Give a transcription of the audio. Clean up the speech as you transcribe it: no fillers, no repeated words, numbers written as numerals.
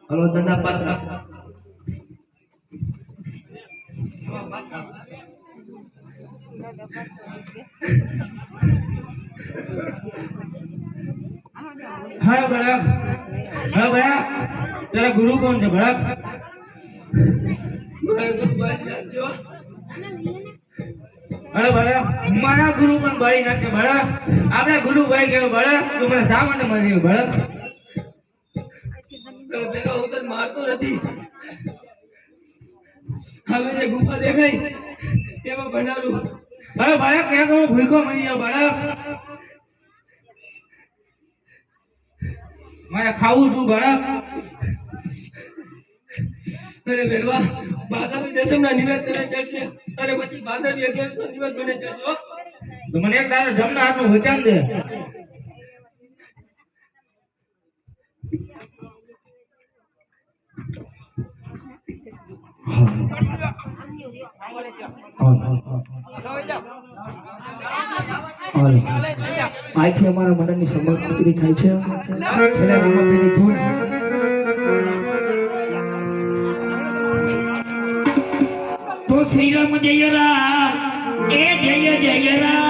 Kalau terdapat Hai, Bang. तेरा गुरु कौन है भड़क? अरे भड़ा हमारा गुरु पण भाई ना के भड़ा आपने गुरु भाई के भड़ा तू મને શા માટે મારી ભડા તો પેલો ઉતર મારતો નથી હવે જે ગુફા દેખાઈ એમાં બનાવું અરે ભડા કે હું ભૂખો મરી જાવ ભડા મારે ખાવું છું ભડા અરે બેરવા બાદરવી દેશમના નિવેદ કરે ચડશે અરે પછી બાદરવી 11 નો દિવસ બને ચડજો તો મને એક તારા જમના હાથનું વચન દે આજથી અમારા મંડળની સમાપ્તિ થાય છે છેલ્લા રામાપીરની ધૂન તો શ્રી રામ જય રામ એ જય જય રામ